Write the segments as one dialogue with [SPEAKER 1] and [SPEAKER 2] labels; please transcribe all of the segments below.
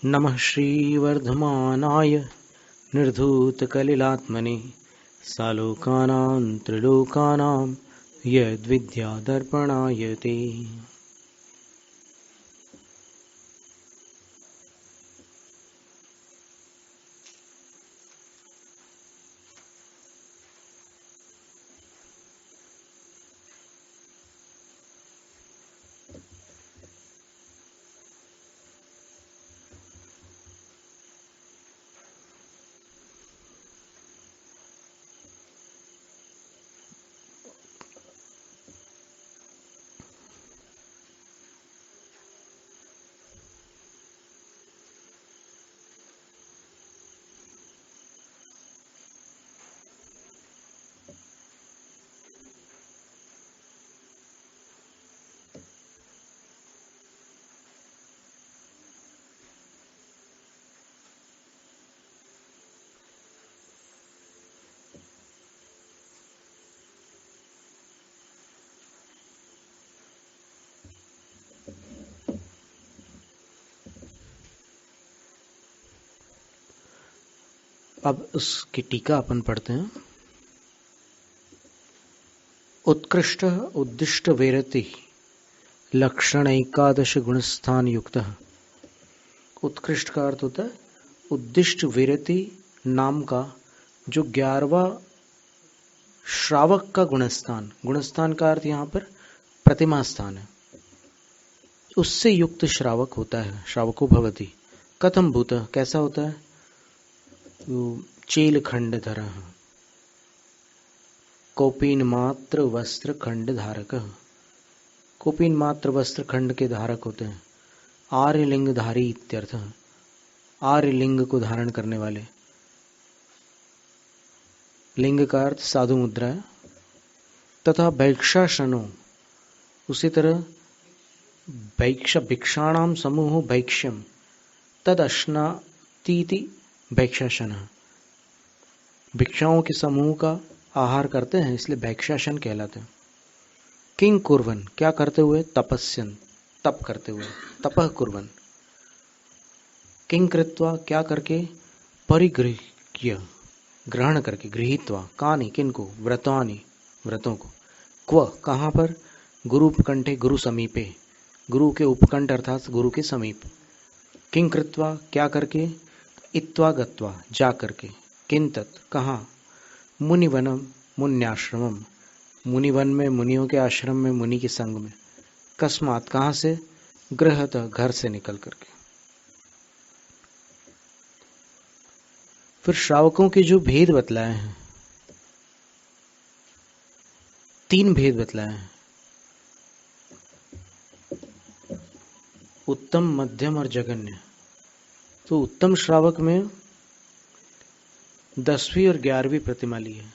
[SPEAKER 1] नमः श्रीवर्धमानाय निर्धूतकलिलात्मने सालोकानां त्रिलोकानां यद्विद्यादर्पणाय ते। अब उसकी टीका अपन पढ़ते हैं। उत्कृष्ट उद्दिष्ट वेरति लक्षण एकादश गुणस्थान युक्त। उत्कृष्ट का अर्थ होता है उद्दिष्ट वेरति नाम का जो 11वां श्रावक का गुणस्थान। गुणस्थान का अर्थ यहाँ पर प्रतिमा स्थान है। उससे युक्त श्रावक होता है। श्रावको भवति कथम भूत, कैसा होता है? चेल खंड धर कौपीन मात्र वस्त्र खंड धारक। कौपीन मात्र वस्त्र खंड के धारक होते हैं। आर्य लिंग धारी इत्यर्थ। आर्य लिंग को धारण करने वाले। लिंग का अर्थ साधु मुद्रा है। तथा भैक्षाशनो, उसी तरह भिक्षाणाम समूह भैक्ष्यम तद अश्नातीति भैक्षाशन। भिक्षाओं के समूह का आहार करते हैं, इसलिए भैक्षाशन कहलाते हैं। किंग कुर्वन, क्या करते हुए? तपस्यन, तप करते हुए। तपः कुर्वन। किंग कृत्वा, क्या करके? परिगृह्य, ग्रहण करके। गृहीत्वा, कानि, किनको? व्रतानि, व्रतों को। क्व, कहाँ पर? गुरु उपकंठे, गुरु समीपे। गुरु के उपकंठ अर्थात गुरु के समीप। किंग कृत्वा, क्या करके? इत्वा गत्वा, जा करके। किंतत, कहाँ? मुनिवनम मुन्याश्रमम, मुनिवन में, मुनियों के आश्रम में, मुनि के संग में। कस्मात, कहाँ से? गृहत, घर से निकल करके। फिर श्रावकों के जो भेद बतलाए हैं, 3 भेद बतलाए हैं। उत्तम, मध्यम और जघन्य। तो उत्तम श्रावक में 10वीं और 11वीं प्रतिमा ली है।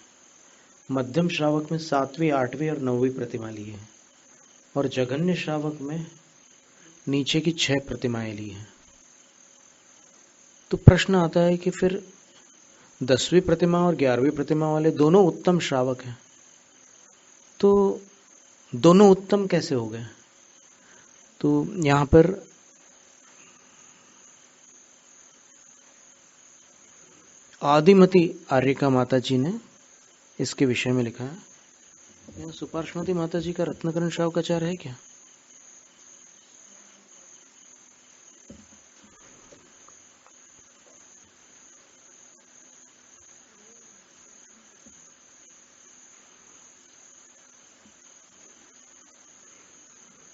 [SPEAKER 1] मध्यम श्रावक में 7वीं, 8वीं और 9वीं प्रतिमा ली है। और जघन्य श्रावक में नीचे की 6 प्रतिमाएं ली हैं। तो प्रश्न आता है कि फिर 10वीं प्रतिमा और 11वीं प्रतिमा वाले दोनों उत्तम श्रावक हैं, तो दोनों उत्तम कैसे हो गए? तो यहां पर आदिमती आर्यिका माता जी ने इसके विषय में लिखा है। यहाँ सुपार्श्वती माता जी का रत्नकरण श्रावकाचार है क्या?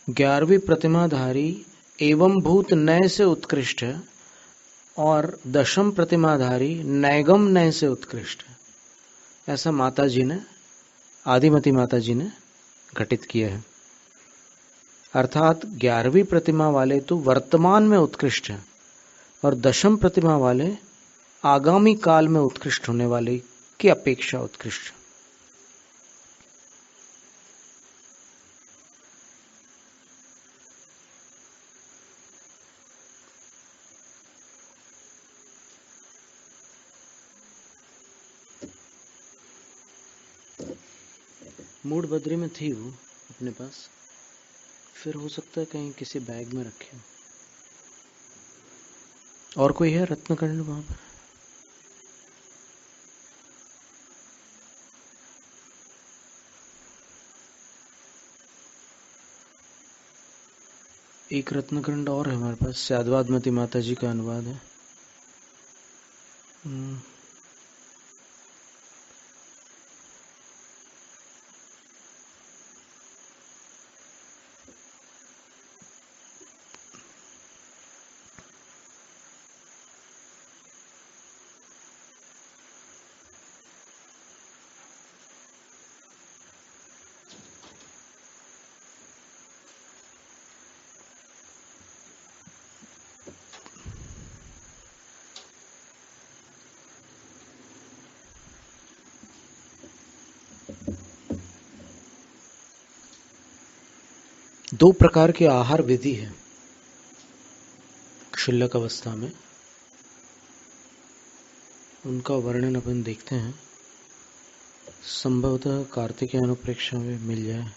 [SPEAKER 1] ग्यारहवीं प्रतिमाधारी एवं भूत नय से उत्कृष्ट है और 10वीं प्रतिमाधारी नैगम नय से उत्कृष्ट है। ऐसा माता जी ने, आदिमती माता जी ने घटित किया है। अर्थात 11वीं प्रतिमा वाले तो वर्तमान में उत्कृष्ट हैं और 10वीं प्रतिमा वाले आगामी काल में उत्कृष्ट होने वाले की अपेक्षा उत्कृष्ट। मूड बद्री में थी वो अपने पास, फिर हो सकता है कहीं किसी बैग में रखे हो। और कोई है रत्नकर्ण वहां पर? एक रत्नकंड और है हमारे पास, स्याद्वादमती माता जी का अनुवाद है। दो प्रकार की आहार विधि है क्षुल्लक अवस्था में, उनका वर्णन अपन देखते हैं, संभवतः कार्तिकेय अनुप्रेक्षा में मिल जाए।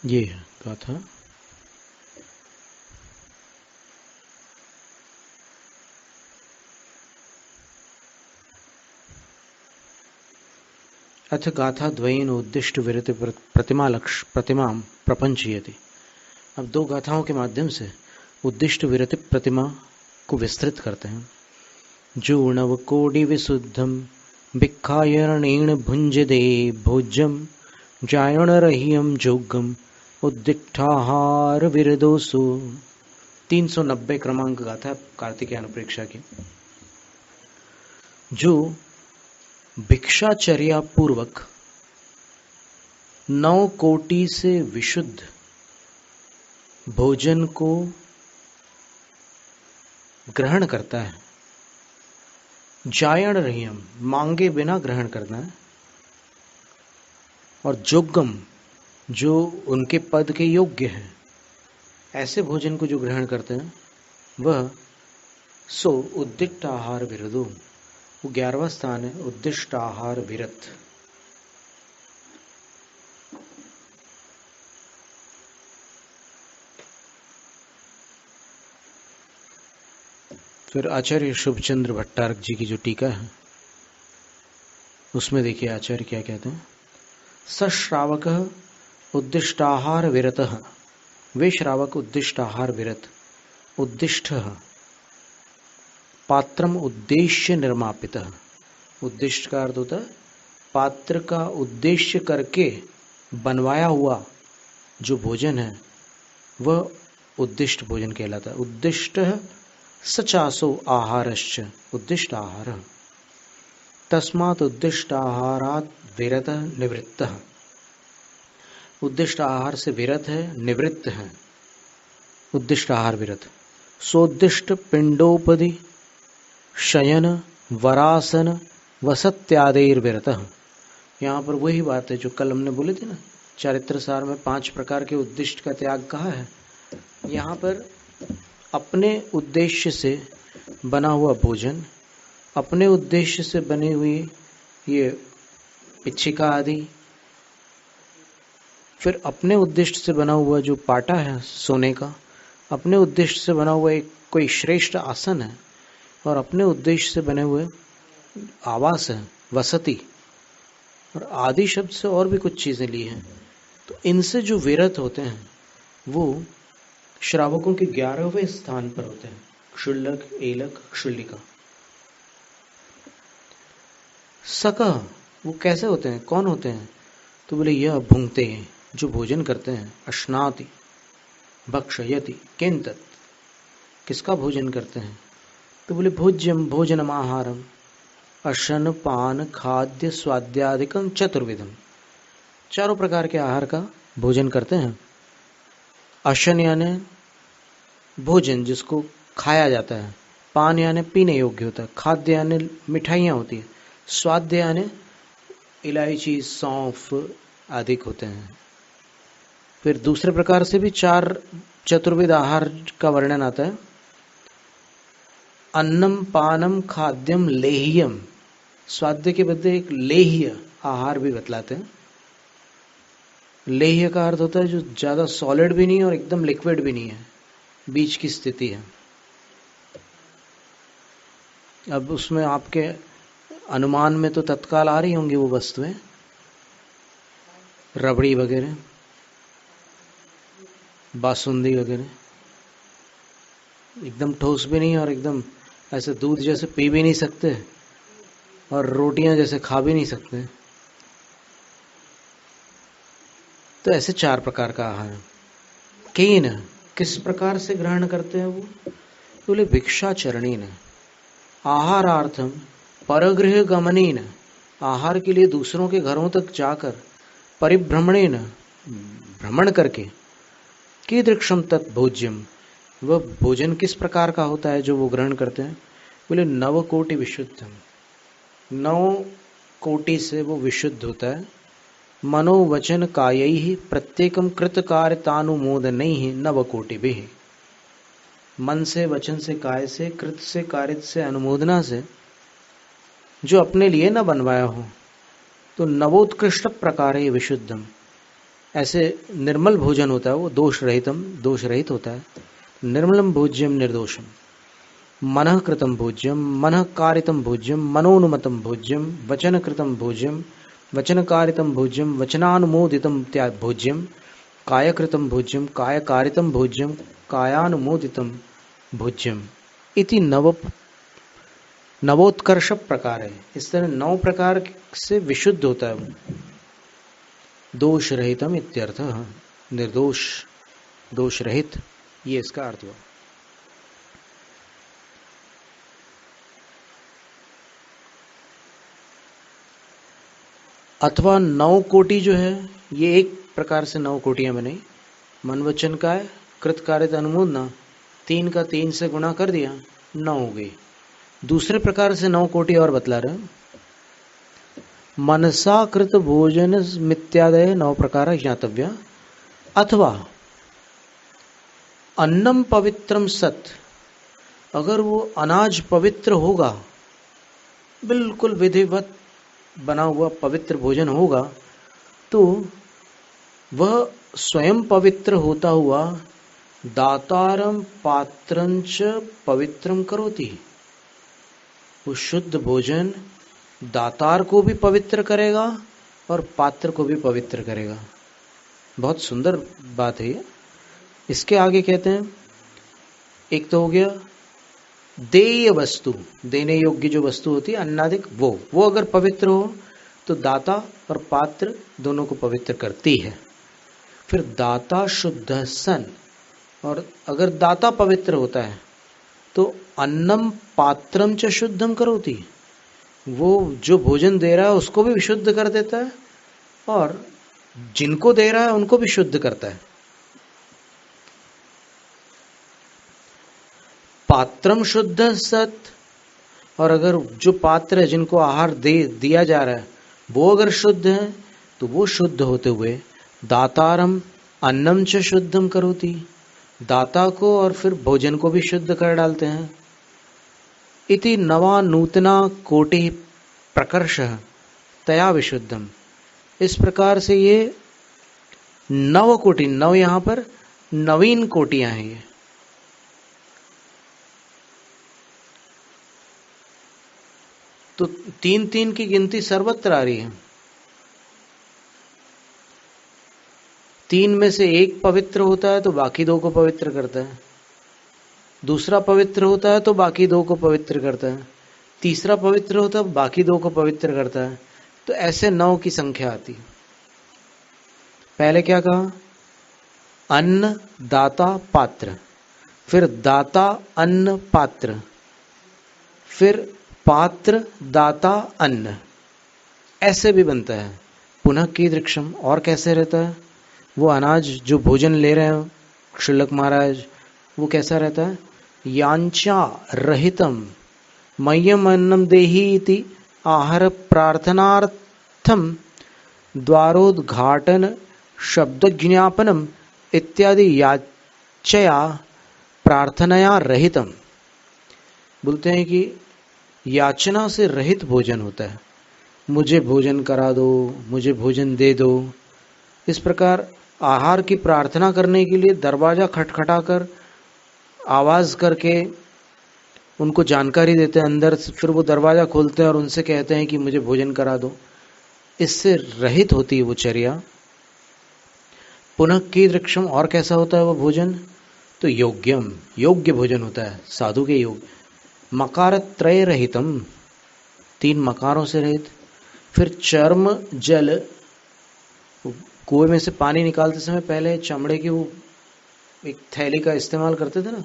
[SPEAKER 1] ये है गाथा। अथ गाथा द्वयेन उद्दिष्ट विरति प्रतिमा लक्ष्य प्रतिमा प्रपंचयति। अब दो गाथाओं के माध्यम से उद्दिष्ट विरति प्रतिमा को विस्तृत करते हैं। जूणव कोटि विशुद्धम भिक्षायणेन भुंजदे भोज्यम जायण रहियम जोगम उद्दिष्टाहार विरदोसु। 390 क्रमांक गाथा कार्तिकेय अनुप्रेक्षा की। जो भिक्षाचर्या पूर्वक 9 कोटि से विशुद्ध भोजन को ग्रहण करता है, जायण रहियम मांगे बिना ग्रहण करना है, और जोगम जो उनके पद के योग्य है, ऐसे भोजन को जो ग्रहण करते हैं वह सो उद्दिष्ट आहार विरदो। वो 11वां स्थान है, उद्दिष्ट आहार विरत। फिर आचार्य शुभचंद्र भट्टारक जी की जो टीका है उसमें देखिए आचार्य क्या कहते हैं। सश्रावक उद्दिष्टाहार विरतः, वे श्रावक उद्दिष्टाहार विरत। उद्दिष्ट पात्रम उद्देश्य निर्मापितः, उद्दिष्ट का अर्थ होता है पात्र का उद्देश्य करके बनवाया हुआ जो भोजन है वह उद्दिष्ट भोजन कहलाता है। उद्दिष्ट सचासो आहारश्च उद्दिष्ट आहार। तस्मात् उद्दिष्ट आहारात् विरत निवृत्तः, उद्दिष्ट आहार से विरत है, निवृत्त है, उद्दिष्ट आहार विरत। सोद्दिष्ट पिंडोपदि शयन वरासन वसत्यादेर विरतः। यहाँ पर वही बात है जो कल हमने बोले थे ना, चारित्र सार में 5 प्रकार के उद्दिष्ट का त्याग कहा है। यहाँ पर अपने उद्देश्य से बना हुआ भोजन अपने उद्देश्य से बनी हुई ये पिच्छिका आदि, फिर अपने उद्देश्य से बना हुआ जो पाटा है सोने का, अपने उद्देश्य से बना हुआ एक कोई श्रेष्ठ आसन है, और अपने उद्देश्य से बने हुए आवास है, वसति, और आदि शब्द से और भी कुछ चीजें ली हैं। तो इनसे जो विरत होते हैं वो श्रावकों के 11वें स्थान पर होते हैं, क्षुल्लक, एलक, क्षुल्लिका। सकह वो कैसे होते हैं, कौन होते हैं? तो बोले यह भुंगते हैं, जो भोजन करते हैं। अश्नाति भक्षयति किंतत्, किसका भोजन करते हैं? तो बोले भोज्यम भोजनम आहारम अशन पान खाद्य स्वाद्यादिकम चतुर्विधम, चारों प्रकार के आहार का भोजन करते हैं। अशन यानी भोजन जिसको खाया जाता है, पान यानी पीने योग्य होता है, खाद्य यानी मिठाइयाँ होती है, स्वाद्य यानी इलायची सौंफ आदि होते हैं। फिर दूसरे प्रकार से भी 4 चतुर्विध आहार का वर्णन आता है। अन्नम पानम खाद्यम लेह्यम, स्वाद्य के बदले एक लेह्य आहार भी बतलाते हैं। लेह्य का अर्थ होता है जो ज्यादा सॉलिड भी नहीं है और एकदम लिक्विड भी नहीं है, बीच की स्थिति है। अब उसमें आपके अनुमान में तो तत्काल आ रही होंगी वो वस्तुएं, रबड़ी वगैरह, बासुंदी वगैरह, एकदम ठोस भी नहीं और एकदम ऐसे दूध जैसे पी भी नहीं सकते और रोटियां जैसे खा भी नहीं सकते। तो ऐसे 4 प्रकार का आहार है। केन, किस प्रकार से ग्रहण करते हैं वो? बोले भिक्षाचरणेन, आहारार्थम परगृह गमनेन, आहार के लिए दूसरों के घरों तक जाकर, परिभ्रमणेन, भ्रमण करके, कीदृक्षम तत् भोज्यम, वह भोजन किस प्रकार का होता है जो वो ग्रहण करते हैं? बोले 9 कोटि विशुद्धम, 9 कोटि से वो विशुद्ध होता है। मनोवचन कायैहि प्रत्येकम कृत कार्यतानुमोदनैहि 9 कोटिभिः, मन से, वचन से, काय से, कृत से, कारित से, अनुमोदना से, जो अपने लिए न बनवाया हो। तो नवोत्कृष्ट प्रकार है विशुद्धम, ऐसे निर्मल भोजन होता है वो, दोष रहितम, दोष रहित होता है। निर्मलम भोज्यम निर्दोषम, मनः कृतम भोज्यम, मनः कारितम भोज्यम, मनोनुमतम भोज्यम, वचन कृतम भोज्यम, वचन कारितम भोज्यम, वचनानुमोदितम भोज्यम, कायकृतम भोज्यम, काय कारितम भोज्यम, कायानुमोदितम भोज्यम इति नवोत्कर्ष प्रकार है। इस तरह 9 प्रकार से विशुद्ध होता है वो, दोष रहितम इत्यर्थ, निर्दोष, दोष रहित, ये इसका अर्थ हुआ। अथवा 9 कोटि जो है ये एक प्रकार से 9 कोटियां बनी। मन वचन का है, कृत कारित अनुमोदना, 3 का 3 से गुणा कर दिया, 9 हो गई। दूसरे प्रकार से 9 कोटि और बतला रहे, मनसा कृत भोजन मित्यादय 9 प्रकार ज्ञातव्य। अथवा अन्नम पवित्रम सत, अगर वो अनाज पवित्र होगा, बिल्कुल विधिवत बना हुआ पवित्र भोजन होगा, तो वह स्वयं पवित्र होता हुआ दातारम पात्रंच पवित्रम करोति, वो शुद्ध भोजन दातार को भी पवित्र करेगा और पात्र को भी पवित्र करेगा। बहुत सुंदर बात है ये। इसके आगे कहते हैं, एक तो हो गया देय वस्तु, देने योग्य जो वस्तु होती है अन्नादिक, वो अगर पवित्र हो तो दाता और पात्र दोनों को पवित्र करती है। फिर दाता शुद्ध सन, और अगर दाता पवित्र होता है तो अन्नम पात्रम च शुद्धम करोति, वो जो भोजन दे रहा है उसको भी विशुद्ध कर देता है और जिनको दे रहा है उनको भी शुद्ध करता है। पात्रम शुद्ध सत, और अगर जो पात्र है जिनको आहार दिया जा रहा है वो अगर शुद्ध है तो वो शुद्ध होते हुए दातारम अन्नम च शुद्धम करोति, दाता को और फिर भोजन को भी शुद्ध कर डालते हैं। इति नवा नूतना कोटि प्रकर्षः तया विशुद्धम। इस प्रकार से ये नव कोटि, नव यहां पर नवीन कोटियां हैं ये। तो 3-3 की गिनती सर्वत्र आ रही है। 3 में से एक पवित्र होता है तो बाकी 2 को पवित्र करता है, दूसरा पवित्र होता है तो बाकी 2 को पवित्र करता है, तीसरा पवित्र होता है बाकी 2 को पवित्र करता है। तो ऐसे 9 की संख्या आती है। पहले क्या कहा? अन्न दाता पात्र, फिर दाता अन्न पात्र, फिर पात्र दाता अन्न, ऐसे भी बनता है। पुनः कीदृक्षम, और कैसे रहता है? वो अनाज जो भोजन ले रहे हैं शुल्लक महाराज, वो कैसा रहता है? यांचा रहितम मह्यम अन्नम देहि इति आहार प्रार्थनार्थम द्वारोद्घाटन शब्द ज्ञापनम इत्यादि याचया प्रार्थनया रहितम। बोलते हैं कि याचना से रहित भोजन होता है। मुझे भोजन करा दो, मुझे भोजन दे दो। इस प्रकार आहार की प्रार्थना करने के लिए दरवाजा खटखटाकर आवाज करके उनको जानकारी देते हैं अंदर, फिर वो दरवाजा खोलते हैं और उनसे कहते हैं कि मुझे भोजन करा दो। इससे रहित होती है वो चर्या। पुनः कीदृक्षम, और कैसा होता है वो भोजन? तो योग्यम, योग्य भोजन होता है, साधु के योग्य। मकार त्रय रहितम, 3 मकारों से रहित। फिर चर्म जल, कुएं में से पानी निकालते समय पहले चमड़े की वो एक थैली का इस्तेमाल करते थे ना,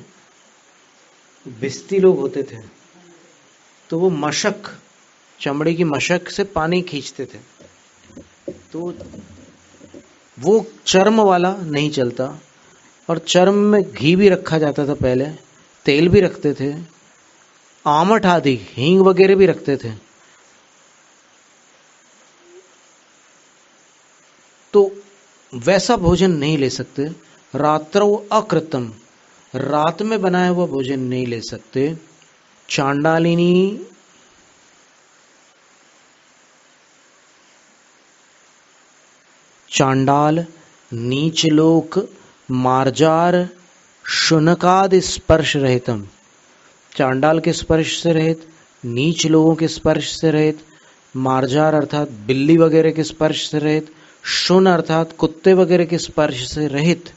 [SPEAKER 1] भिस्ती लोग होते थे, तो वो मशक, चमड़े की मशक से पानी खींचते थे। तो वो चर्म वाला नहीं चलता। और चर्म में घी भी रखा जाता था पहले, तेल भी रखते थे, आमट आदि हींग वगैरह भी रखते थे। तो वैसा भोजन नहीं ले सकते। रात्रौ अकृतम, रात में बनाया हुआ भोजन नहीं ले सकते। चांडालिनी, चांडाल, नीचलोक, मार्जार, शुनकादि स्पर्श रहितम। चांडाल के स्पर्श से रहित, नीच लोगों के स्पर्श से रहित, मार्जार अर्थात बिल्ली वगैरह के स्पर्श से रहित, शुन अर्थात कुत्ते वगैरह के स्पर्श से रहित।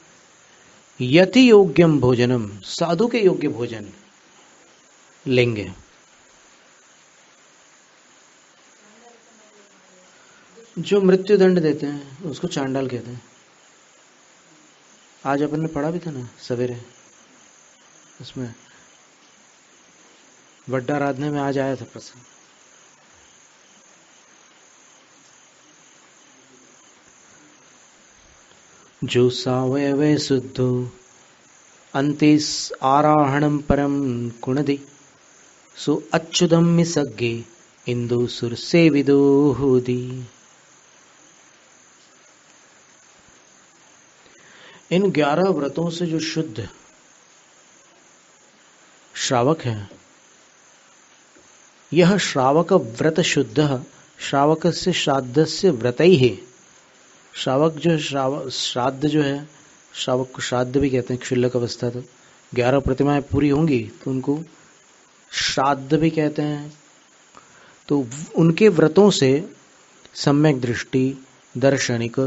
[SPEAKER 1] यति योग्यम भोजनम, साधु के योग्य भोजन लेंगे। जो मृत्यु दंड देते हैं उसको चांडाल कहते हैं। आज अपन ने पढ़ा भी था ना सवेरे, उसमें वड्डाराधना में आज आया था प्रसंग। जो सावयवे शुद्धो अंतिस आराहणम परम कुणदि सो अच्युतम मिसग्गे इंदु सुर सेविदो होदी। इन 11 व्रतों से जो शुद्ध श्रावक है, यह श्रावक व्रत शुद्ध, श्रावक से श्राद्ध से व्रत ही है। श्रावक जो श्राद्ध जो है, श्रावक को श्राद्ध भी कहते हैं क्षुल्लक अवस्था तक। 11 प्रतिमाएं पूरी होंगी तो उनको श्राद्ध भी कहते हैं। तो उनके व्रतों से सम्यक दृष्टि, दर्शनिक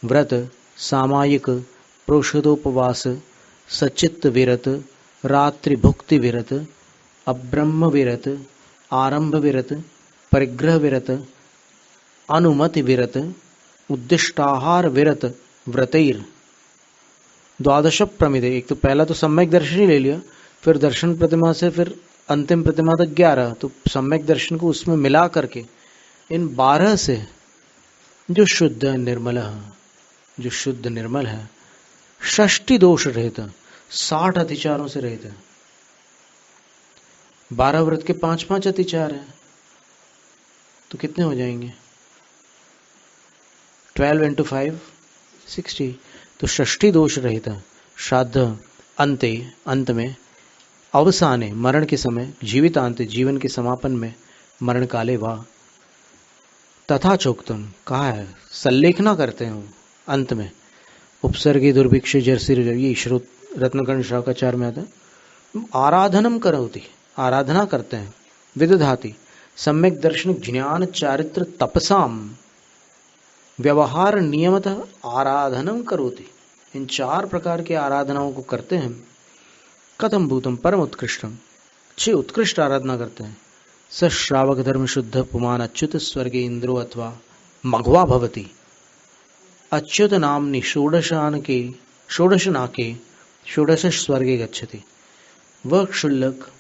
[SPEAKER 1] व्रत, सामायिक, प्रोषदोपवास, सचित्त विरत, रात्रि भुक्ति विरत, अब्रह्म विरत, आरंभ विरत, परिग्रह विरत, अनुमति विरत, उद्दिष्टाहार विरत व्रतैर द्वादश प्रमिदे। एक तो पहला तो सम्यक दर्शन ही ले लिया, फिर दर्शन प्रतिमा से फिर अंतिम प्रतिमा तक 11, तो सम्यक दर्शन को उसमें मिला करके इन 12 से जो शुद्ध निर्मल है, जो शुद्ध निर्मल है, षष्टि दोष रहित, 60 अतिचारों से रहित है। 12 व्रत के 5-5 अतिचार है तो कितने हो जाएंगे? 12 into 5 60। तो षष्टि दोष रहित श्राद्ध अंत में अवसाने मरण के समय, जीवितांते जीवन के समापन में, मरण काले वा, तथा चोक्तम कहा है, सल्लेखना करते हैं अंत में, उपसर्गी दुर्भिक्ष जर्सी ये श्रुत रत्नकर्ण शाकाचार में आता है, आराधनम करोति, आराधना करते हैं, विदधाति सम्यक दर्शन ज्ञान चारित्र तपसाम, व्यवहार नियमतः आराधनम करोति, इन 4 प्रकार के आराधनाओं को करते हैं। कथम भूतम परम उत्कृष्टम, अच्छे उत्कृष्ट आराधना करते हैं। स श्रावक धर्म शुद्ध पुमान अच्युत स्वर्गे इंद्रो अथवा मघवा भवति, अच्युत नामनि षोडश नाके षोडश स्वर्गे गच्छति। वह क्षुल्लक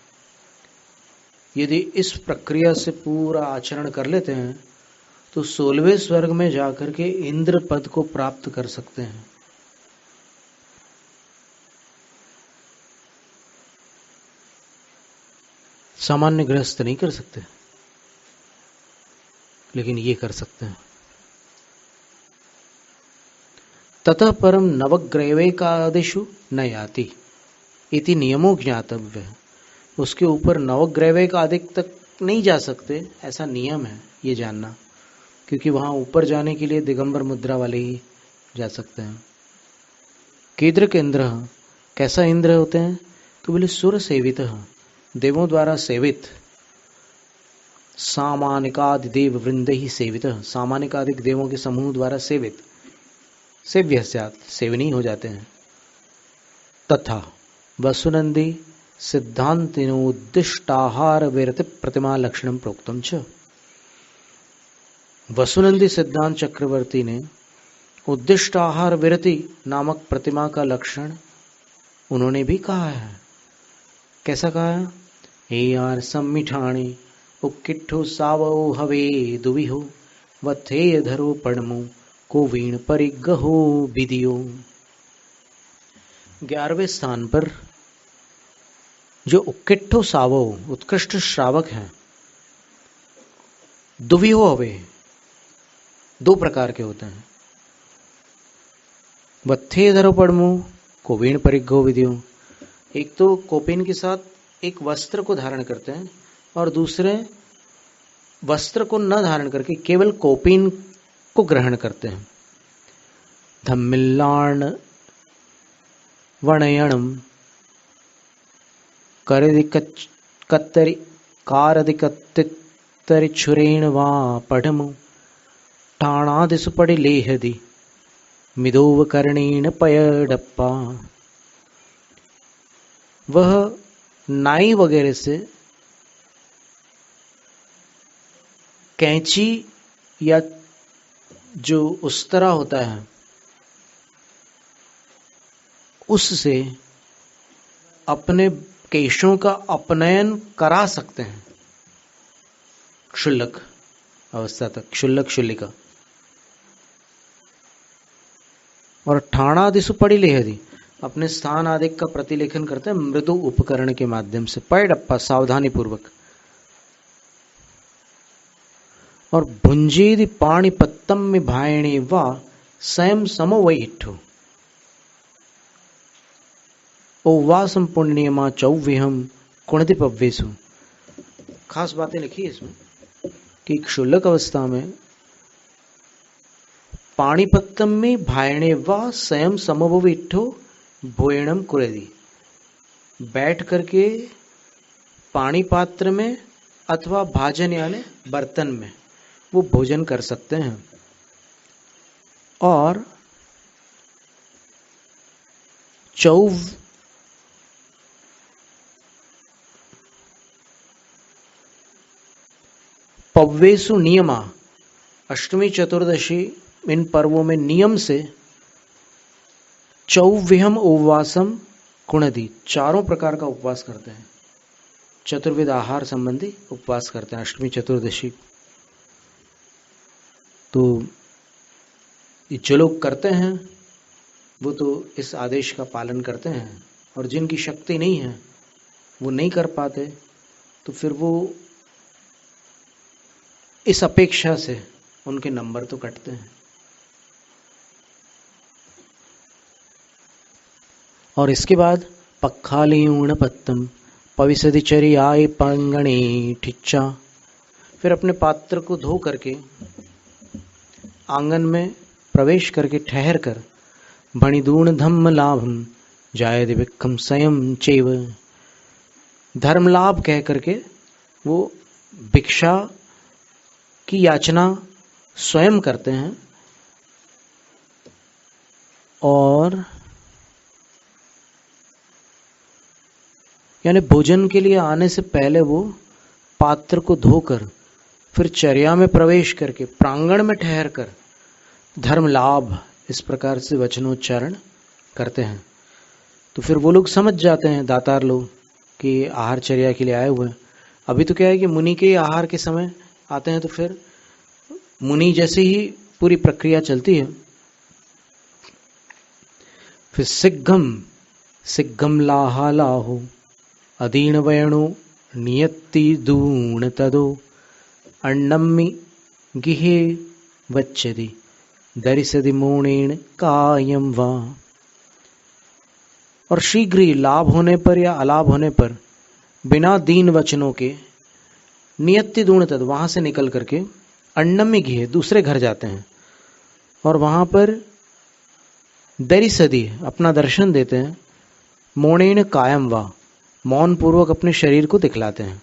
[SPEAKER 1] यदि इस प्रक्रिया से पूरा आचरण कर लेते हैं तो 16वें स्वर्ग में जाकर के इंद्र पद को प्राप्त कर सकते हैं। सामान्य गृहस्थ नहीं कर सकते, लेकिन ये कर सकते हैं। ततः परम नवग्रैवैकादिषु न याति इति नियमो ज्ञातव्य, उसके ऊपर नवग्रैवैकादिक तक नहीं जा सकते, ऐसा नियम है, ये जानना, क्योंकि वहां ऊपर जाने के लिए दिगंबर मुद्रा वाले ही जा सकते हैं। कीदृक इंद्र, कैसा इंद्र होते हैं, तो बोले सुर सेवित, देवों द्वारा सेवित, सामानिकादि देव वृंद ही सेवित, सामानिकादिक देवों के समूह द्वारा सेवित, सेव्य स्यात्, सेवनी हो जाते हैं। तथा वसुनंदी सिद्धांतिनोद्दिष्टाहार विरति प्रतिमा लक्षणम प्रोक्तम च, वसुनंदी सिद्धांत चक्रवर्ती ने उद्दिष्ट आहार विरति नामक प्रतिमा का लक्षण उन्होंने भी कहा है। कैसा कहा है, हे यार सम्मिठाणी उक्किठो सावो हवे दुविहो वथेय धरो पड़मो को वीण परिगहो विदियो। 11वें स्थान पर जो उक्किठो सावो उत्कृष्ट श्रावक हैं, दुविहो हवे 2 प्रकार के होते हैं, वत्थे धरो पड़मो कोवीण परिगहो विदियो, एक तो कोपिन के साथ एक वस्त्र को धारण करते हैं और दूसरे वस्त्र को न धारण करके केवल कोपिन को ग्रहण करते हैं। धम्मिल्लाण वणयणम करदिकत्तरि कारदिकत्तित्तरिछुरेण वा पढ़मु ठाणादिसु पड़ि लेहदि मिदोवकर्णेन पयडप्पा। वह नाई वगैरह से कैंची या जो उस्तरा होता है उससे अपने केशों का अपनयन करा सकते हैं क्षुल्लक अवस्था तक, क्षुल्लक क्षुल्लिका। और ठाणादिसु पड़ी लेहदी अपने स्थान आदि का प्रतिलेखन करते हैं मृदु उपकरण के माध्यम से, पैडप्पा सावधानी पूर्वक। और भुंजेदि पाणिपत्तम में भायणे वा स्वयं समवैठो ओवासम पुण्यमा चौव्यहम कुणदिपव्येसु। खास बातें लिखी है इसमें कि क्षुल्लक अवस्था में पाणिपत्तम में भायणे वा स्वयं समवैठो भोयणम कुरेदी, बैठ करके पानी पात्र में अथवा भाजन यानी बर्तन में वो भोजन कर सकते हैं। और पव्वेसु नियमा, अष्टमी चतुर्दशी इन पर्वों में नियम से चौव्यहम उपवासम कुणदी 4 प्रकार का उपवास करते हैं, चतुर्विध आहार संबंधी उपवास करते हैं अष्टमी चतुर्दशी। तो जो लोग करते हैं वो तो इस आदेश का पालन करते हैं, और जिनकी शक्ति नहीं है वो नहीं कर पाते, तो फिर वो इस अपेक्षा से उनके नंबर तो कटते हैं। और इसके बाद पक्खाली ऊणपत्तम पविसदि चरियाय पंगणे ठिच्चा। फिर अपने पात्र को धो करके आंगन में प्रवेश करके ठहर कर भणिदूण धम्म लाभम जायदि भिक्खम स्वयं चैव। धर्म लाभ कह करके वो भिक्षा की याचना स्वयं करते हैं और यानी भोजन के लिए आने से पहले वो पात्र को धोकर फिर चर्या में प्रवेश करके प्रांगण में ठहर कर धर्म लाभ इस प्रकार से वचनोच्चारण करते हैं। तो फिर वो लोग समझ जाते हैं, दातार लोग, कि आहार चर्या के लिए आए हुए हैं। अभी तो क्या है कि मुनि के आहार के समय आते हैं, तो फिर मुनि जैसे ही पूरी प्रक्रिया चलती है। फिर सिग्गम लाहा लाहो अदीन वयणो नियति दूण तदो अन्नम्मि गिहे वच्चति दरिसदि मोणेन कायम वा। और शीघ्र ही लाभ होने पर या अलाभ होने पर बिना दीन वचनों के नियति दूण तद वहां से निकल करके अन्नम्मि गिहे दूसरे घर जाते हैं और वहां पर दरिसदि अपना दर्शन देते हैं, मोणेन कायम वा मौन पूर्वक अपने शरीर को दिखलाते हैं।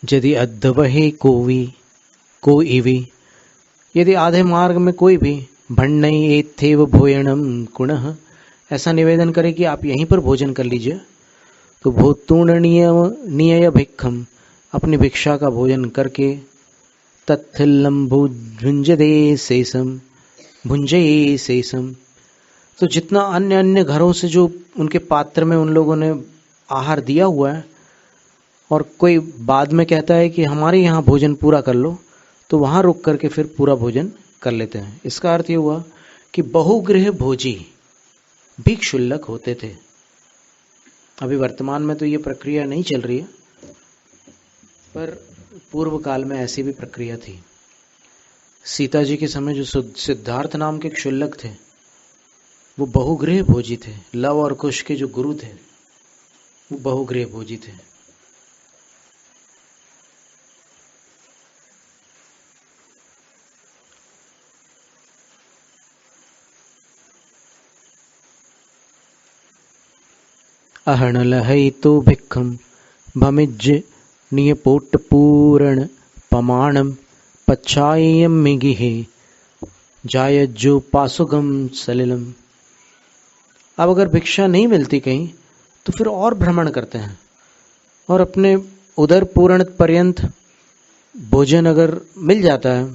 [SPEAKER 1] यदि अद्धवहे को इवी यदि आधे मार्ग में कोई भी भण्णई एथेव भोयणम कुणः ऐसा निवेदन करे कि आप यहीं पर भोजन कर लीजिए, तो भोतूर्ण नियय भिक्षम अपनी भिक्षा का भोजन करके तत्थिल्लम भुंजदे शेषम तो जितना अन्य घरों से जो उनके पात्र में उन लोगों ने आहार दिया हुआ है और कोई बाद में कहता है कि हमारे यहाँ भोजन पूरा कर लो, तो वहाँ रुक करके फिर पूरा भोजन कर लेते हैं। इसका अर्थ ये हुआ कि बहुगृह भोजी भी क्षुल्लक होते थे। अभी वर्तमान में तो ये प्रक्रिया नहीं चल रही है, पर पूर्व काल में ऐसी भी प्रक्रिया थी। सीता जी के समय जो सिद्धार्थ नाम के क्षुल्लक थे वो बहुगृह भोजी थे। लव और कुश के जो गुरु थे वो बहुगृह भोजी थे। अहणलहैतो भिक्खम भमिज्ज नियपोट पूरण पमाणम पच्छायम मिगिहे जायज्जो पासुगम सलिलम। अब अगर भिक्षा नहीं मिलती कहीं तो फिर और भ्रमण करते हैं और अपने उदर पूर्ण पर्यंत भोजन अगर मिल जाता है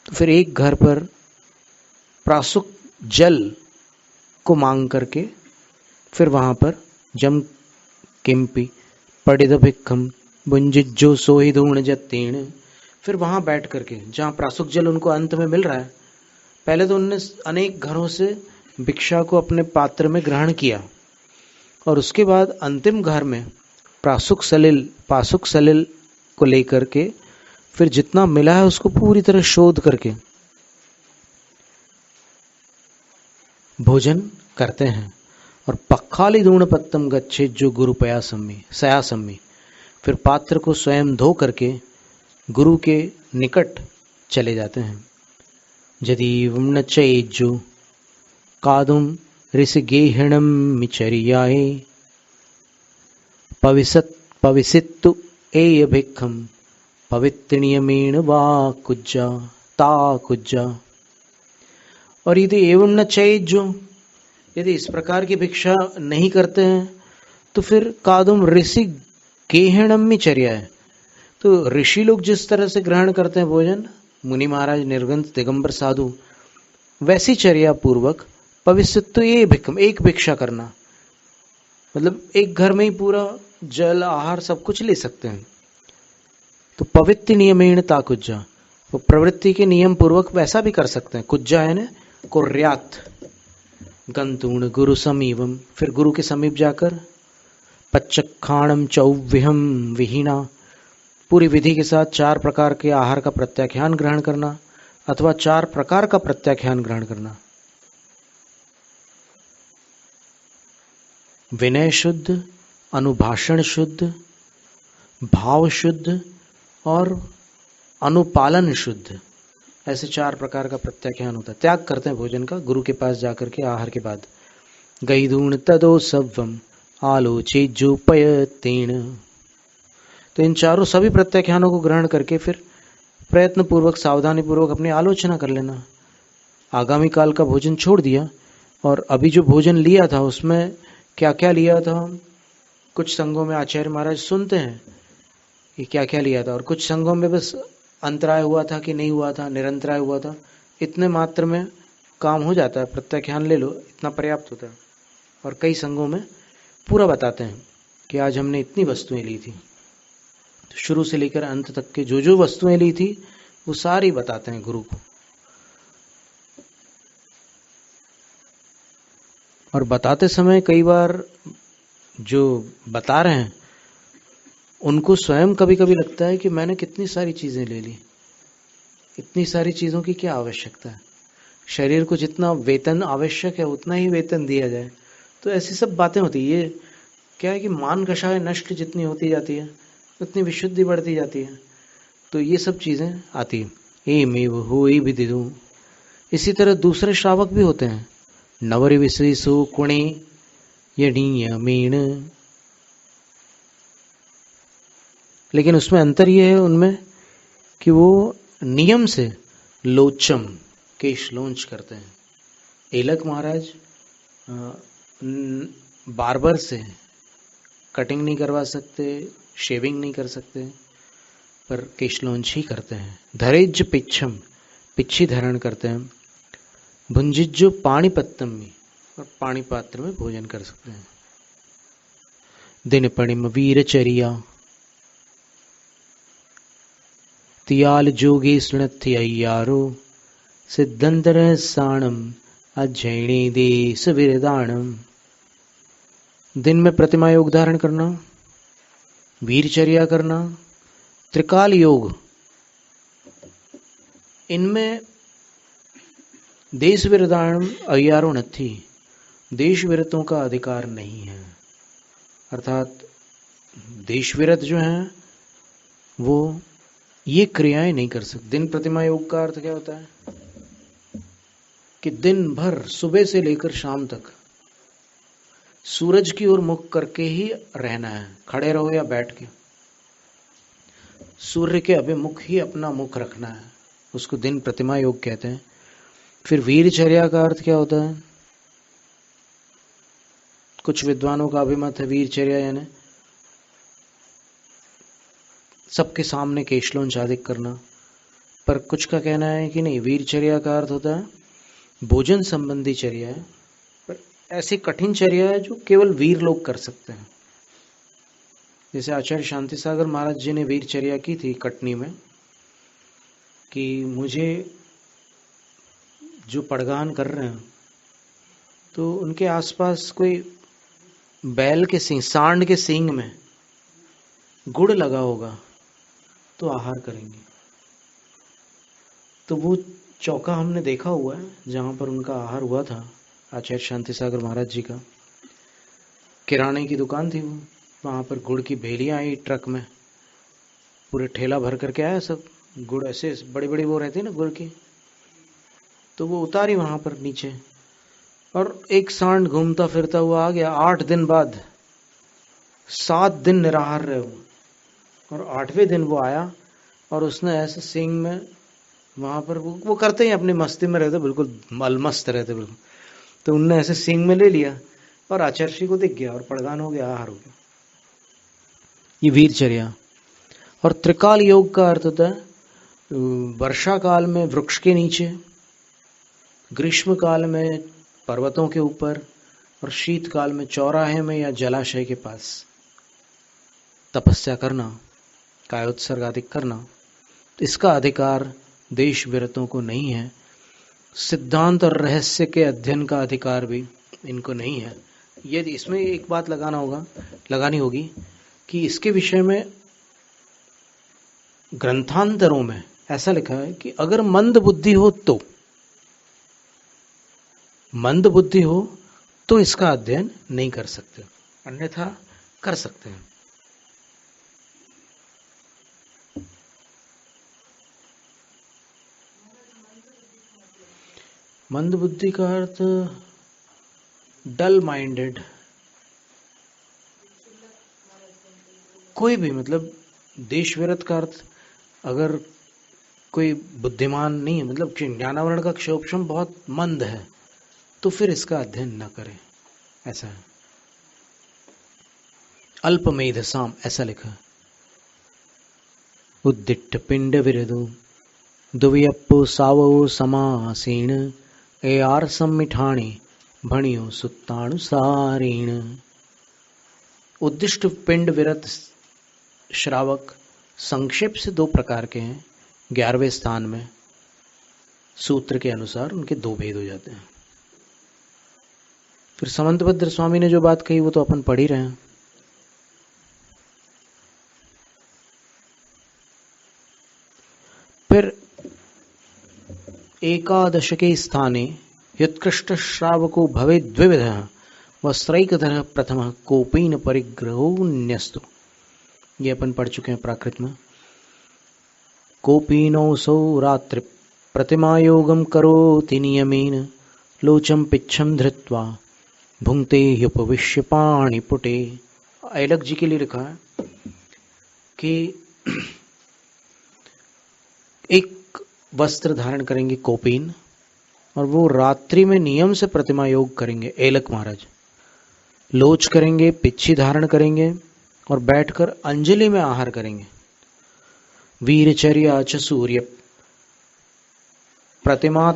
[SPEAKER 1] तो फिर एक घर पर प्रासुक जल को मांग करके फिर वहां पर जम किम्पी पड़िद भिक्खम बुंजिज्जो सोहि दूण जत्तीण फिर वहां बैठ करके जहां प्रासुक जल उनको अंत में मिल रहा है, पहले तो उनने अनेक घरों से भिक्षा को अपने पात्र में ग्रहण किया और उसके बाद अंतिम घर में पासुक सलिल को लेकर के फिर जितना मिला है उसको पूरी तरह शोध करके भोजन करते हैं। और पक्खाली दूण पत्तम गच्छे जो गुरु सयासम्मी फिर पात्र को स्वयं धो करके गुरु के निकट चले जाते हैं। यदि न चेज्जो कादुम ऋषिगेहिणम मिचर्याये पविसित्तु एय भिक्खम पवित्रणीयमेण वा कुज्जा ता कुज्जा। और यदि एवं न चेज्जो यदि इस प्रकार की भिक्षा नहीं करते हैं तो फिर कादुम ऋषि गेहणम मिचर्या है, तो ऋषि लोग जिस तरह से ग्रहण करते हैं भोजन, मुनि महाराज निर्गंत दिगंबर साधु, वैसी चर्या पूर्वक पवित्र ये भिक्खम एक भिक्षा करना, मतलब एक घर में ही पूरा जल आहार सब कुछ ले सकते हैं। तो पवित्र नियमेण ता कुज्जा, वो प्रवृत्ति के नियम पूर्वक वैसा भी कर सकते हैं। कुज्जा है ना कुर्यात गंतूण गुरु समीवम, फिर गुरु के समीप जाकर पच्चखाणम चौव्यहम विहीना, पूरी विधि के साथ 4 प्रकार के आहार का प्रत्याख्यान ग्रहण करना अथवा 4 प्रकार का प्रत्याख्यान ग्रहण करना। विनय शुद्ध अनुभाषण शुद्ध, भाव शुद्ध और अनुपालन शुद्ध, ऐसे 4 प्रकार का प्रत्याख्यान होता है। त्याग करते हैं भोजन का गुरु के पास जाकर के आहार के बाद। गैदूण तदो सव्वम आलोचेज्जोपयतेन। तो इन चारों सभी प्रत्याख्यानों को ग्रहण करके फिर प्रयत्न पूर्वक सावधानी पूर्वक अपनी आलोचना कर लेना। आगामी काल का भोजन छोड़ दिया और अभी जो भोजन लिया था उसमें क्या क्या लिया था। कुछ संघों में आचार्य महाराज सुनते हैं कि क्या क्या लिया था, और कुछ संघों में बस अंतराय हुआ था कि नहीं हुआ था, निरंतराय हुआ था, इतने मात्र में काम हो जाता है, प्रत्याख्यान ले लो, इतना पर्याप्त होता है। और कई संघों में पूरा बताते हैं कि आज हमने इतनी वस्तुएं ली थी, तो शुरू से लेकर अंत तक के जो जो वस्तुएं ली थी वो सारी बताते हैं गुरु को। और बताते समय कई बार जो बता रहे हैं उनको स्वयं कभी कभी लगता है कि मैंने कितनी सारी चीजें ले ली, इतनी सारी चीजों की क्या आवश्यकता है, शरीर को जितना वेतन आवश्यक है उतना ही वेतन दिया जाए। तो ऐसी सब बातें होती है। ये क्या है कि मान कषाय नष्ट जितनी होती जाती है उतनी विशुद्धि बढ़ती जाती है। तो ये सब चीजें आती है। एमेव होई विदिदु। इसी तरह दूसरे श्रावक भी होते हैं, नवर विशेषो कुणे यणीयमेण, लेकिन उसमें अंतर ये है उनमें कि वो नियम से लोचम केश लॉन्च करते हैं। एलक महाराज बार्बर से कटिंग नहीं करवा सकते, शेविंग नहीं कर सकते, पर केश लॉन्च ही करते हैं। धरेज पिच्छम, पिच्छी धारण करते हैं। भुंजिज्जो पाणिपत्तम में, और पाणी पात्र में भोजन कर सकते हैं। दिन पणिम वीरचर्या तियाल जोगे सुणथ्य अय्यारो सिद्धंतर साणम अध्ययने देश विरदाणम। दिन में प्रतिमा योग धारण करना, वीरचर्या करना, त्रिकाल योग, इनमें देश विरदाणम अय्यारो नथी, देश विरतों का अधिकार नहीं है। अर्थात देश विरत जो हैं वो ये क्रियाएं नहीं कर सकते। दिन प्रतिमा योग का अर्थ क्या होता है कि दिन भर सुबह से लेकर शाम तक सूरज की ओर मुख करके ही रहना है, खड़े रहो या बैठ के, सूर्य के अभिमुख ही अपना मुख रखना है, उसको दिन प्रतिमा योग कहते हैं। फिर वीरचर्या का अर्थ क्या होता है? कुछ विद्वानों का अभिमत है वीरचर्या यानी सबके सामने केशलोंच आदि करना, पर कुछ का कहना है कि नहीं, वीरचर्या का अर्थ होता है भोजन संबंधी चर्या है, पर ऐसी कठिन चर्या है जो केवल वीर लोग कर सकते हैं। जैसे आचार्य शांति सागर महाराज जी ने वीरचर्या की थी कटनी में कि मुझे जो पड़गान कर रहे हैं तो उनके आसपास कोई बैल के सींग, सांड के सींग में गुड़ लगा होगा तो आहार करेंगे। तो वो चौका हमने देखा हुआ है जहां पर उनका आहार हुआ था, आचार्य शांति सागर महाराज जी का। किराने की दुकान थी वो, वहां पर गुड़ की भेलियां आई ट्रक में, पूरे ठेला भर करके आया सब गुड़, ऐसे बड़ी बड़ी वो रहती है ना गुड़ की, तो वो उतारी वहां पर नीचे, और एक सांड घूमता फिरता हुआ आ गया। 8 दिन बाद 7 दिन निराहार रहे वो, और 8वें दिन वो आया और उसने ऐसे सींग में वहां पर वो करते ही अपनी मस्ती में रहते, बिल्कुल मलमस्त रहते बिल्कुल, तो उनने ऐसे सींग में ले लिया और आचार्य जी को दिख गया और पड़गान हो गया, आहार हो गया। ये वीरचर्या। और त्रिकाल योग का अर्थ होता है वर्षा काल में वृक्ष के नीचे, ग्रीष्म काल में पर्वतों के ऊपर, और शीतकाल में चौराहे में या जलाशय के पास तपस्या करना, कायोत्सर्ग आदि करना। तो इसका अधिकार देश विरतों को नहीं है। सिद्धांत और रहस्य के अध्ययन का अधिकार भी इनको नहीं है। यदि इसमें एक बात लगानी होगी कि इसके विषय में ग्रंथांतरों में ऐसा लिखा है कि अगर मंद बुद्धि हो तो इसका अध्ययन नहीं कर सकते, अन्यथा कर सकते हैं। मंद बुद्धि का अर्थ डल माइंडेड, कोई भी, मतलब देश विरत का अर्थ अगर कोई बुद्धिमान नहीं है, मतलब ज्ञानावरण का क्षोभम बहुत मंद है, तो फिर इसका अध्ययन न करें, ऐसा है। अल्पमेधसाम ऐसा लिखा। उद्दिष्ट पिंड विरदो दुवियप्पो सावो समासीण एआर सम्मिठाणी भणियो सुत्तानुसारीण। उद्दिष्ट पिंड विरत श्रावक संक्षेप से दो प्रकार के हैं। 11वें स्थान में सूत्र के अनुसार उनके दो भेद हो जाते हैं। फिर समंतभद्र स्वामी ने जो बात कही वो तो अपन पढ़ ही रहे हैं। फिर एकादशके स्थाने युत्कृष्ट श्रावको भवे द्विविधः वस्त्रैकधरः प्रथमः कोपीन परिग्रहो न्यस्तो। ये अपन पढ़ चुके हैं प्राकृत में। कोपीनोऽसौ रात्रि प्रतिमायोगं करोति नियमेन लोचम पिच्छम धृत्वा भुंक्ते ह्युपविश्य पाणिपुटे। ऐलक जी के लिए लिखा है कि एक वस्त्र धारण करेंगे कोपीन, और वो रात्रि में नियम से प्रतिमा योग करेंगे। ऐलक महाराज लोच करेंगे, पिच्छी धारण करेंगे और बैठकर अंजलि में आहार करेंगे। वीरचर्या च सूर्य प्रतिमा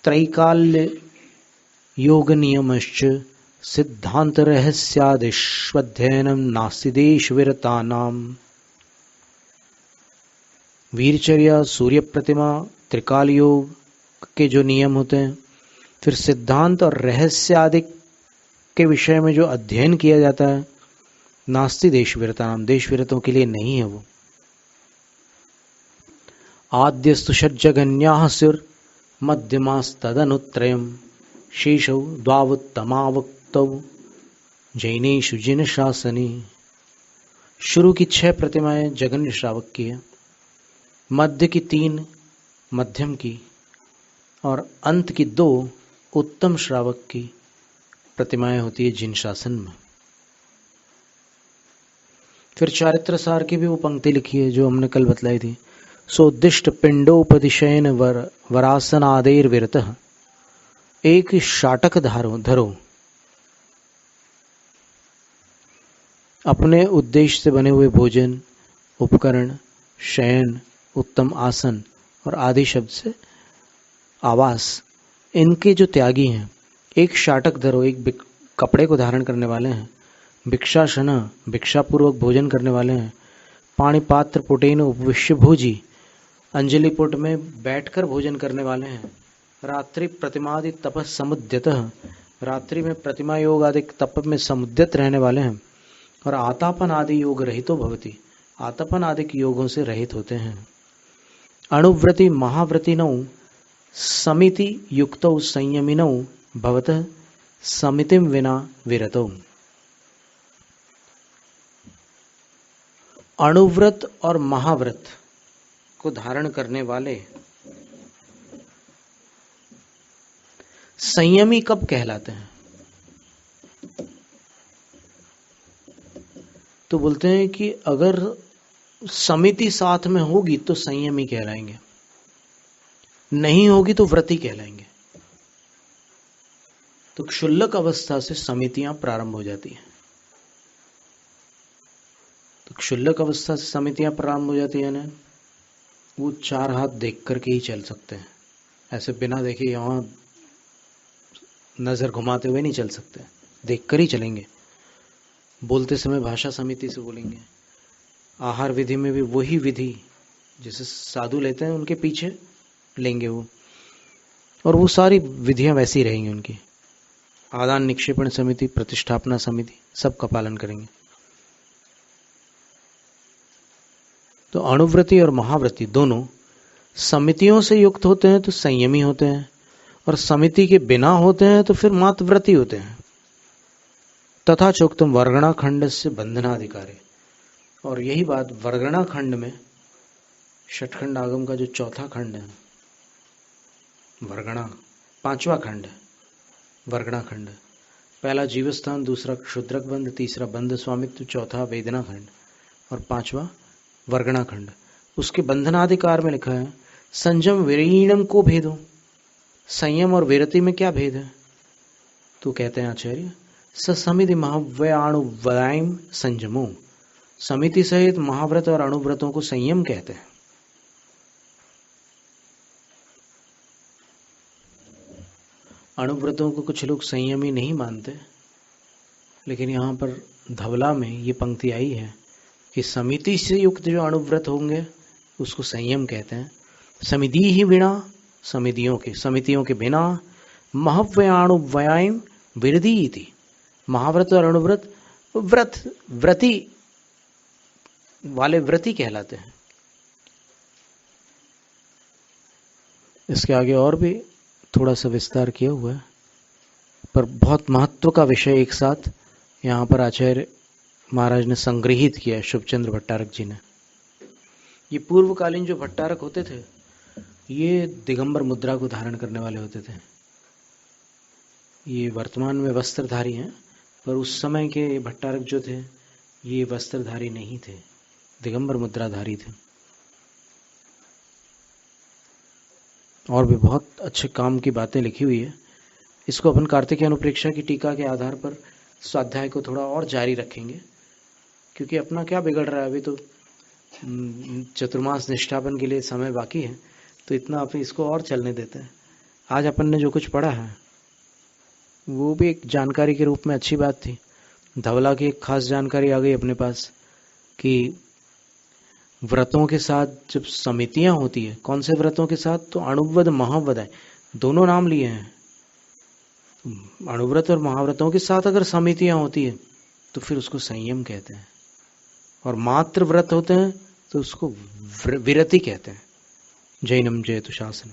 [SPEAKER 1] त्रैकाल्य योग नियमश्च सिद्धांत रहस्यादिष्वध्ययनम नास्ति देश विरतानाम। वीरचर्या, सूर्य प्रतिमा, त्रिकाल योग के जो नियम होते हैं, फिर सिद्धांत और रहस्य आदि के विषय में जो अध्ययन किया जाता है, नास्ति देश विरतानाम, देश विरतों के लिए नहीं है वो। आद्यस्तु षड्जगन्याः स्युर् मध्यमास्तदनुत्रयम् शेषौ द्वावुत्तमावक्तौ जैनेषु जिन शासने। शुरू की 6 प्रतिमाएं जगन्य श्रावक की है, मध्य की 3 मध्यम की और अंत की 2 उत्तम श्रावक की प्रतिमाएं होती है जिन शासन में। फिर चारित्र सार की भी वो पंक्ति लिखी है जो हमने कल बतलाई थी। सोद्दिष्ट पिंडोपदिशयन वरासनादेर विरतः। एक शाटक धरो, अपने उद्देश्य से बने हुए भोजन, उपकरण, शयन, उत्तम आसन और आदि शब्द से आवास, इनके जो त्यागी हैं। एक शाटक धरो, एक कपड़े को धारण करने वाले हैं। भिक्षाशना, भिक्षा पूर्वक भोजन करने वाले हैं। पाणिपात्र पुटेन उपविश्य भोजी, अंजलि पुट में बैठकर भोजन करने वाले हैं। रात्रि प्रतिमादि तपस समुद्यतः, रात्रि में प्रतिमा योग आदि तप में समुद्यत रहने वाले हैं। और आतापन आदि योग रहितो भवति, आतापन आदि योगों से रहित होते हैं। अणुव्रति महाव्रतिनौ समिति युक्तौ संयमिनौ भवतः समितिम विना विरतौ। अणुव्रत और महाव्रत को धारण करने वाले संयमी कब कहलाते हैं? तो बोलते हैं कि अगर समिति साथ में होगी तो संयमी कहलाएंगे, नहीं होगी तो व्रती कहलाएंगे। तो क्षुल्लक अवस्था से समितियां प्रारंभ हो जाती हैं। तो क्षुल्लक अवस्था से समितियां प्रारंभ हो जाती है ना, वो 4 हाथ देख करके ही चल सकते हैं, ऐसे बिना देखे यहाँ नजर घुमाते हुए नहीं चल सकते, देख कर ही चलेंगे। बोलते समय भाषा समिति से बोलेंगे। आहार विधि में भी वही विधि जैसे साधु लेते हैं उनके पीछे लेंगे वो, और वो सारी विधियां वैसी रहेंगी उनकी। आदान निक्षेपण समिति, प्रतिष्ठापना समिति, सबका पालन करेंगे। तो अणुव्रती और महाव्रती दोनों समितियों से युक्त होते हैं तो संयमी होते हैं, और समिति के बिना होते हैं तो फिर मातव्रती होते हैं। तथा चोक्तम वर्गणा खंड से बंधनाधिकारी, और यही बात वर्गणा खंड में षटखंड आगम का जो चौथा खंड है, वर्गणा पांचवा खंड है वर्गणा खंड, पहला जीवस्थान, दूसरा क्षुद्रक बंध, तीसरा बंध स्वामित्व, चौथा वेदना खंड और पांचवा वर्गणा खंड। उसके बंधनाधिकार में लिखा है संयम विरीणम को भेदो, संयम और विरति में क्या भेद है? तो कहते हैं आचार्य समिति महाव्याणुव्यायम संयमो, समिति सहित महाव्रत और अणुव्रतों को संयम कहते हैं। अणुव्रतों को कुछ लोग संयमी नहीं मानते, लेकिन यहाँ पर धवला में ये पंक्ति आई है कि समिति से युक्त जो अणुव्रत होंगे उसको संयम कहते हैं। समिति ही बिना, समितियों के बिना महव्याणुव्यायम विरदीति, महाव्रत और अणुव्रत व्रति वाले व्रति कहलाते हैं। इसके आगे और भी थोड़ा सा विस्तार किया हुआ है, पर बहुत महत्व का विषय एक साथ यहाँ पर आचार्य महाराज ने संग्रहित किया है, शुभचंद्र भट्टारक जी ने। ये पूर्वकालीन जो भट्टारक होते थे ये दिगंबर मुद्रा को धारण करने वाले होते थे। ये वर्तमान में वस्त्रधारी हैं, पर उस समय के भट्टारक जो थे ये वस्त्रधारी नहीं थे, दिगंबर मुद्राधारी थे। और भी बहुत अच्छे काम की बातें लिखी हुई है। इसको अपन कार्तिकेय अनुप्रेक्षा की टीका के आधार पर स्वाध्याय को थोड़ा और जारी रखेंगे, क्योंकि अपना क्या बिगड़ रहा है, अभी तो चतुर्मास निष्ठापन के लिए समय बाकी है, तो इतना अपन इसको और चलने देते हैं। आज अपन ने जो कुछ पढ़ा है वो भी एक जानकारी के रूप में अच्छी बात थी। धवला की एक खास जानकारी आ गई अपने पास कि व्रतों के साथ जब समितियां होती है, कौन से व्रतों के साथ, तो अणुव्रत महाव्रत है, दोनों नाम लिए हैं। अणुव्रत और महाव्रतों के साथ अगर समितियां होती है तो फिर उसको संयम कहते हैं, और मात्र व्रत होते हैं तो उसको विरति कहते हैं। जैनम जयतु शासनम।